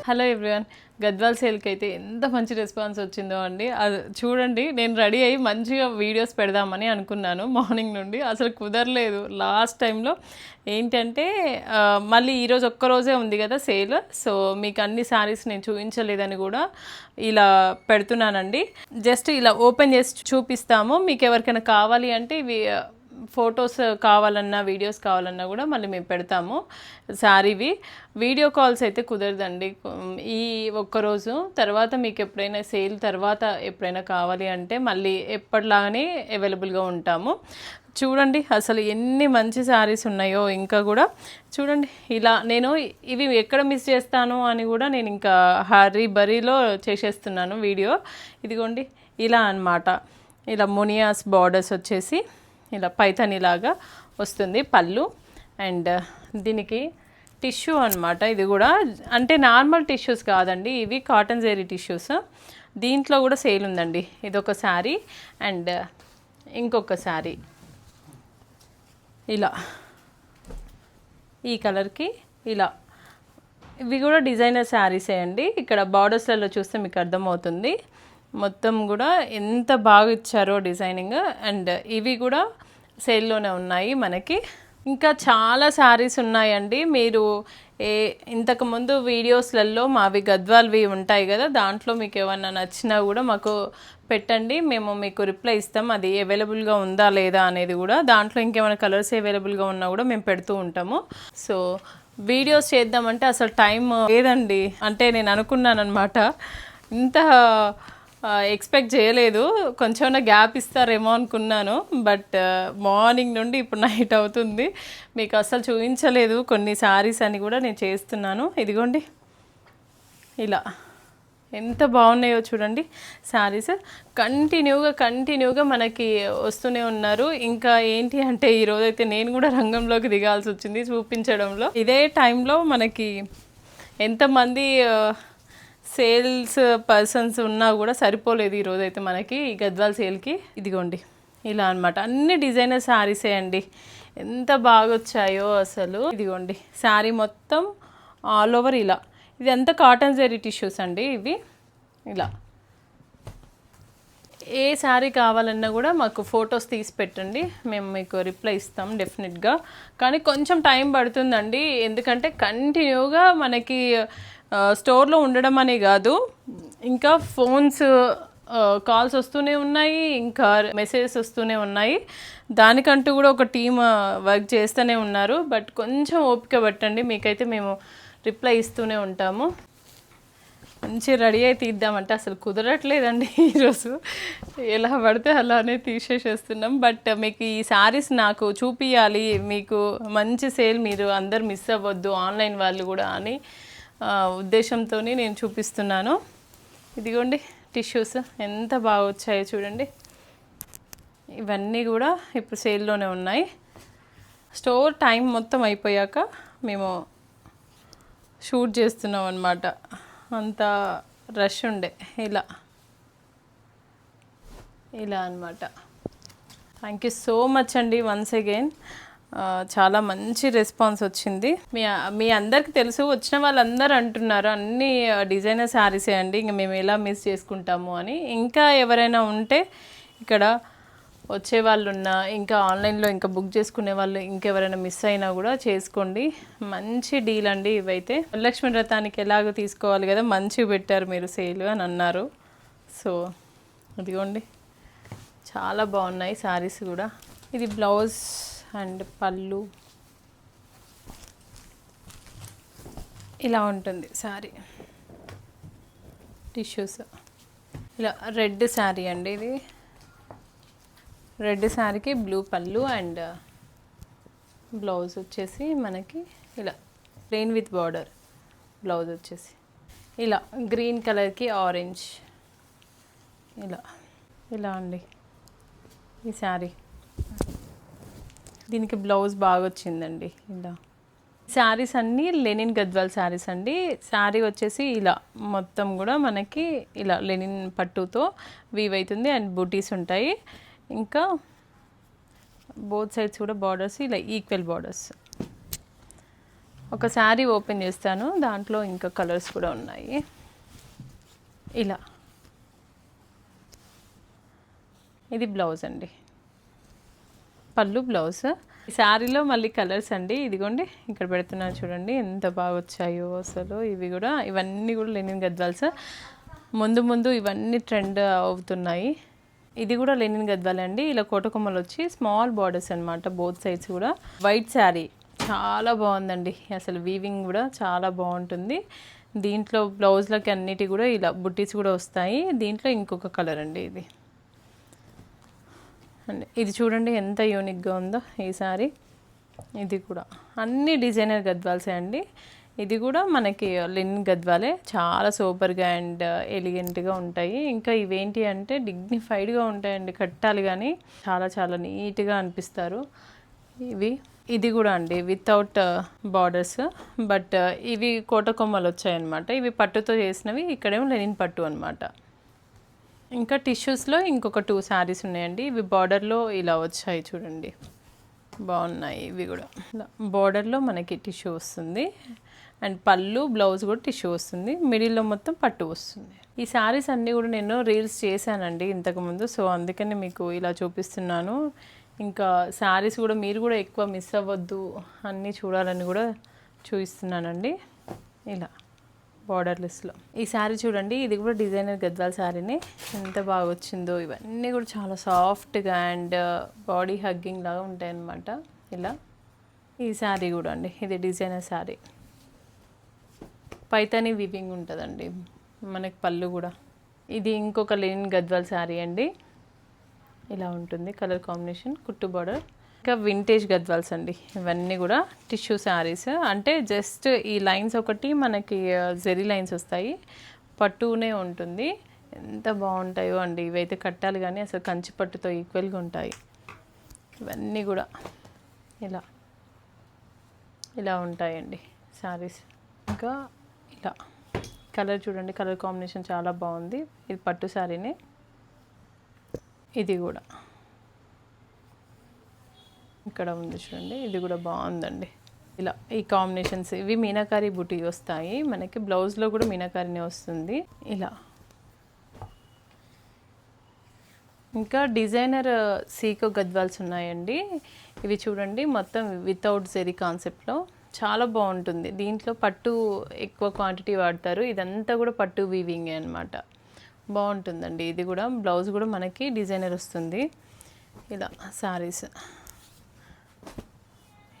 Hello everyone. Gadwal సేల్కి అయితే ఎంత మంచి రెస్పాన్స్ వచ్చిందో అండి. అది చూడండి, నేను రెడీ అయ్యి మంచిగా వీడియోస్ పెడదామని అనుకున్నాను మార్నింగ్ నుండి, అసలు కుదరలేదు. లాస్ట్ టైంలో ఏంటంటే మళ్ళీ ఈరోజు ఒక్కరోజే ఉంది కదా సేల్, సో మీకు అన్ని శారీస్ నేను చూపించలేదని కూడా ఇలా పెడుతున్నానండి. జస్ట్ ఇలా ఓపెన్ చేసి చూపిస్తాము. మీకు ఎవరికైనా కావాలి అంటే ఇవి ఫొటోస్ కావాలన్నా వీడియోస్ కావాలన్నా కూడా మళ్ళీ మేము పెడతాము. శారీవి వీడియో కాల్స్ అయితే కుదరదండి ఈ ఒక్కరోజు. తర్వాత మీకు ఎప్పుడైనా సేల్ తర్వాత ఎప్పుడైనా కావాలి అంటే మళ్ళీ ఎప్పటిలాగానే అవైలబుల్గా ఉంటాము. చూడండి అసలు ఎన్ని మంచి శారీస్ ఉన్నాయో. ఇంకా కూడా చూడండి, ఇలా నేను ఇవి ఎక్కడ మిస్ చేస్తాను అని కూడా నేను ఇంకా హరీ బరీలో చేసేస్తున్నాను వీడియో. ఇదిగోండి ఇలా అన్నమాట. ఇలా మునియాస్ బార్డర్స్ వచ్చేసి ఇలా పైథానీలాగా వస్తుంది పళ్ళు. అండ్ దీనికి టిష్యూ అనమాట. ఇది కూడా అంటే నార్మల్ టిష్యూస్ కాదండి, ఇవి కాటన్ జెరీ టిష్యూస్. దీంట్లో కూడా సేల్ ఉందండి. ఇదొక శారీ అండ్ ఇంకొక శారీ ఇలా ఈ కలర్కి ఇలా. ఇవి కూడా డిజైనర్ శారీసే అండి. ఇక్కడ బార్డర్స్లలో చూస్తే మీకు అర్థమవుతుంది. మొత్తం కూడా ఎంత బాగా ఇచ్చారో డిజైనింగ్. అండ్ ఇవి కూడా సేల్లోనే ఉన్నాయి మనకి. ఇంకా చాలా శారీస్ ఉన్నాయండి. మీరు ఇంతకుముందు వీడియోస్లలో మావి గద్వాల్వి ఉంటాయి కదా, దాంట్లో మీకు ఏమన్నా నచ్చినా కూడా మాకు పెట్టండి, మేము మీకు రిప్లై ఇస్తాం. అది అవైలబుల్గా ఉందా లేదా అనేది కూడా. దాంట్లో ఇంకేమైనా కలర్స్ అవైలబుల్గా ఉన్నా కూడా మేము పెడుతూ ఉంటాము. సో వీడియోస్ చేద్దామంటే అసలు టైం లేదండి. అంటే నేను అనుకున్నాను అనమాట, ఇంత ఎక్స్పెక్ట్ చేయలేదు, కొంచెం గ్యాప్ ఇస్తారేమో అనుకున్నాను. బట్ మార్నింగ్ నుండి ఇప్పుడు నైట్ అవుతుంది, మీకు అసలు చూపించలేదు కొన్ని శారీస్ అని కూడా నేను చేస్తున్నాను. ఇదిగోండి ఇలా ఎంత బాగున్నాయో చూడండి శారీస్. కంటిన్యూగా మనకి వస్తూనే ఉన్నారు. ఇంకా ఏంటి అంటే ఈరోజైతే నేను కూడా రంగంలోకి దిగాల్సి వచ్చింది చూపించడంలో. ఇదే టైంలో మనకి ఎంతమంది సేల్స్ పర్సన్స్ ఉన్నా కూడా సరిపోలేదు ఈరోజైతే మనకి ఈ గద్వాల్ సేల్కి. ఇదిగోండి ఇలా అనమాట. అన్ని డిజైనర్ శారీసే అండి, ఎంత బాగా వచ్చాయో అసలు. ఇదిగోండి శారీ మొత్తం ఆల్ ఓవర్ ఇలా. ఇది అంతా కాటన్ జెరీ టిష్యూస్ అండి ఇవి. ఇలా ఏ శారీ కావాలన్నా కూడా మాకు ఫొటోస్ తీసి పెట్టండి, మేము మీకు రిప్లై ఇస్తాం డెఫినెట్గా. కానీ కొంచెం టైం పడుతుందండి, ఎందుకంటే కంటిన్యూగా మనకి స్టోర్లో ఉండడం అనే కాదు, ఇంకా ఫోన్స్ కాల్స్ వస్తూనే ఉన్నాయి, ఇంకా మెసేజెస్ వస్తూనే ఉన్నాయి. దానికంటూ కూడా ఒక టీమ్ వర్క్ చేస్తూనే ఉన్నారు. బట్ కొంచెం ఓపిక పట్టండి, మీకైతే మేము రిప్లై ఇస్తూనే ఉంటాము. మంచి రెడీ అయి తీద్దామంటే అసలు కుదరట్లేదండి ఈరోజు. ఎలా పడితే అలానే తీసేసేస్తున్నాం. బట్ మీకు ఈ శారీస్ నాకు చూపించాలి, మీకు మంచి సేల్, మీరు అందరు మిస్ అవ్వద్దు ఆన్లైన్ వాళ్ళు కూడా అని ఉద్దేశంతో నేను చూపిస్తున్నాను. ఇదిగోండి టిష్యూస్ ఎంత బాగా వచ్చాయో చూడండి. ఇవన్నీ కూడా ఇప్పుడు సేల్లోనే ఉన్నాయి. స్టోర్ టైం మొత్తం అయిపోయాక మేము షూట్ చేస్తున్నాం అన్నమాట, అంత రష్ ఉండే. ఇలా అన్నమాట. థ్యాంక్ యూ సో మచ్ అండి వన్స్ అగైన్. చాలా మంచి రెస్పాన్స్ వచ్చింది. మీ అందరికి తెలుసు, వచ్చిన వాళ్ళందరూ అంటున్నారు అన్ని డిజైనర్ శారీసే అండి, ఇంక మేము ఎలా మిస్ చేసుకుంటాము అని. ఇంకా ఎవరైనా ఉంటే ఇక్కడ వచ్చే వాళ్ళు ఉన్నా, ఇంకా ఆన్లైన్లో ఇంకా బుక్ చేసుకునే వాళ్ళు ఇంకెవరైనా మిస్ అయినా కూడా చేసుకోండి. మంచి డీల్ అండి ఇవైతే. వరలక్ష్మి వ్రతానికి ఎలాగో తీసుకోవాలి కదా, మంచిగా పెట్టారు మీరు సేల్ అని అన్నారు. సో ఇదిగోండి చాలా బాగున్నాయి శారీస్ కూడా. ఇది బ్లౌజ్ అండ్ పళ్ళు ఇలా ఉంటుంది శారీ. టిష్యూస్ ఇలా రెడ్ శారీ అండి ఇది. రెడ్ శారీకి బ్లూ పళ్ళు అండ్ బ్లౌజ్ వచ్చేసి మనకి ఇలా ప్లెయిన్ విత్ బార్డర్ బ్లౌజ్ వచ్చేసి ఇలా గ్రీన్ కలర్కి ఆరెంజ్ ఇలా అండి ఈ శారీ. దీనికి బ్లౌజ్ బాగా వచ్చిందండి. ఇలా శారీస్ అన్నీ లెనిన్ గద్వాల్ శారీస్ అండి. శారీ వచ్చేసి ఇలా మొత్తం కూడా మనకి ఇలా లెనిన్ పట్టుతో వీవ్ అవుతుంది అండ్ బూటీస్ ఉంటాయి. ఇంకా బోత్ సైడ్స్ కూడా బార్డర్స్ ఇలా ఈక్వల్ బార్డర్స్. ఒక శారీ ఓపెన్ చేస్తాను, దాంట్లో ఇంకా కలర్స్ కూడా ఉన్నాయి. ఇలా ఇది బ్లౌజ్ అండి, పళ్ళు బ్లౌజ్. ఈ శారీలో మళ్ళీ కలర్స్ అండి, ఇదిగోండి ఇక్కడ పెడుతున్నాను చూడండి ఎంత బాగా వచ్చాయో అసలు. ఇవన్నీ కూడా లెనిన్ గద్వాల్స్. ముందు ముందు ఇవన్నీ ట్రెండ్ అవుతున్నాయి. ఇది కూడా లెనిన్ గద్వాల్ అండి, ఇలా కోటకొమ్మలు వచ్చి స్మాల్ బార్డర్స్ అనమాట, బోత్ సైడ్స్ కూడా. వైట్ శారీ చాలా బాగుందండి, అసలు వీవింగ్ కూడా చాలా బాగుంటుంది. దీంట్లో బ్లౌజ్లకి అన్నిటి కూడా ఇలా బుట్టీస్ కూడా వస్తాయి. దీంట్లో ఇంకొక కలర్ అండి ఇది. ఇది చూడండి ఎంత యూనిక్గా ఉందో ఈ సారీ. ఇది కూడా అన్ని డిజైనర్ గద్వాల్సే అండి. ఇది కూడా మనకి లెనిన్ గద్వాలే, చాలా సూపర్గా అండ్ ఎలిగెంట్గా ఉంటాయి. ఇంకా ఇవేంటి అంటే డిగ్నిఫైడ్గా ఉంటాయండి, కట్టాలి కానీ చాలా చాలా నీట్గా అనిపిస్తారు ఇది కూడా అండి వితౌట్ బార్డర్స్, బట్ ఇవి కోటకొమ్మలు వచ్చాయన్నమాట. ఇవి పట్టుతో చేసినవి, ఇక్కడేమో లెనిన్ పట్టు అనమాట. ఇంకా టిష్యూస్లో ఇంకొక 2 శారీస్ ఉన్నాయండి. ఇవి బార్డర్లో ఇలా వచ్చాయి చూడండి, బాగున్నాయి. ఇవి కూడా బార్డర్లో మనకి టిష్యూ వస్తుంది అండ్ పళ్ళు బ్లౌజ్ కూడా టిష్యూ వస్తుంది, మిడిల్లో మొత్తం పట్టు వస్తుంది. ఈ శారీస్ అన్నీ కూడా నేను రీల్స్ చేశానండి ఇంతకుముందు, సో అందుకని మీకు ఇలా చూపిస్తున్నాను. ఇంకా శారీస్ కూడా మీరు కూడా ఎక్కువ మిస్ అవ్వద్దు, అన్నీ చూడాలని కూడా చూపిస్తున్నానండి. ఇలా బార్డర్లెస్లో ఈ శారీ చూడండి, ఇది కూడా డిజైనర్ గద్వాల్ శారీని, ఎంత బాగా వచ్చిందో. ఇవన్నీ కూడా చాలా సాఫ్ట్గా అండ్ బాడీ హగ్గింగ్ లాగా ఉంటాయి అన్నమాట. ఇలా ఈ శారీ కూడా అండి, ఇది డిజైనర్ శారీ, పైతాని వివింగ్ ఉంటుందండి మనకి పళ్ళు కూడా. ఇది ఇంకొక లెనిన్ గద్వాల్ శారీ అండి, ఇలా ఉంటుంది కలర్ కాంబినేషన్, కుట్టు బార్డర్. ఇంకా వింటేజ్ గద్వాల్స్ అండి, ఇవన్నీ కూడా టిష్యూ శారీస్. అంటే జస్ట్ ఈ లైన్స్ ఒకటి మనకి జెరీ లైన్స్ వస్తాయి, పట్టునే ఉంటుంది. ఎంత బాగుంటాయో అండి, ఇవైతే కట్టాలి కానీ అసలు కంచి పట్టుతో ఈక్వల్గా ఉంటాయి. ఇవన్నీ కూడా ఇలా ఉంటాయండి శారీస్. ఇంకా ఇలా కలర్ చూడండి, కలర్ కాంబినేషన్ చాలా బాగుంది. ఇది పట్టు శారీనే, ఇది కూడా ఇక్కడ ఉంది చూడండి, ఇది కూడా బాగుందండి. ఇలా ఈ కాంబినేషన్స్, ఇవి మీనాకారి బుటీ వస్తాయి మనకి, బ్లౌజ్లో కూడా మీనాకారినే వస్తుంది. ఇలా ఇంకా డిజైనర్ సీకో గద్వాల్స్ ఉన్నాయండి. ఇవి చూడండి మొత్తం వితౌట్ జెరీ కాన్సెప్ట్లో చాలా బాగుంటుంది. దీంట్లో పట్టు ఎక్కువ క్వాంటిటీ వాడతారు, ఇదంతా కూడా పట్టు వీవింగ్ అనమాట, బాగుంటుందండి. ఇది కూడా బ్లౌజ్ కూడా మనకి డిజైనర్ వస్తుంది. ఇలా శారీస్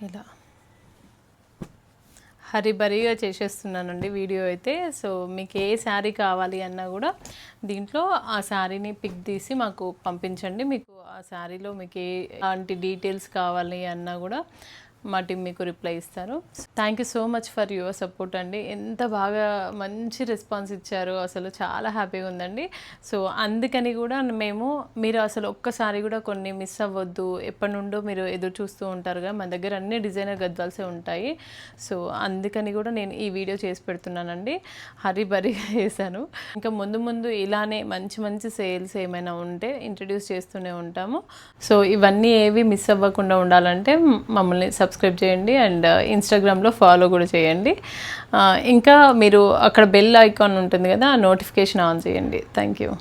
ఇలా హరిబరిగా చేసేస్తున్నానండి వీడియో అయితే. సో మీకు ఏ శారీ కావాలి అన్నా కూడా దీంట్లో ఆ శారీని పిక్ తీసి మాకు పంపించండి. మీకు ఆ శారీలో మీకు ఎలాంటి డీటెయిల్స్ కావాలి అన్నా కూడా మా టీం మీకు రిప్లై ఇస్తారు. Thank you so much for your support అండి, ఎంత బాగా మంచి రెస్పాన్స్ ఇచ్చారు, అసలు చాలా హ్యాపీగా ఉందండి. సో అందుకని కూడా మీరు అసలు ఒక్కసారి కూడా కొన్ని మిస్ అవ్వద్దు. ఎప్పటి నుండో మీరు ఎదురు చూస్తూ ఉంటారుగా, మన దగ్గర అన్ని డిజైనర్ గద్వాల్సే ఉంటాయి. సో అందుకని కూడా నేను ఈ వీడియో చేసి పెడుతున్నానండి, హరిబరిగా చేశాను. ఇంకా ముందు ముందు ఇలానే మంచి మంచి సేల్స్ ఏమైనా ఉంటే ఇంట్రడ్యూస్ చేస్తూనే ఉంటాము. సో ఇవన్నీ ఏవి మిస్ అవ్వకుండా ఉండాలంటే మమ్మల్ని సబ్స్క్రైబ్ చేయండి అండ్ ఇన్స్టాగ్రామ్లో ఫాలో కూడా చేయండి. ఇంకా మీరు అక్కడ బెల్ ఐకాన్ ఉంటుంది కదా, ఆ నోటిఫికేషన్ ఆన్ చేయండి. Thank you.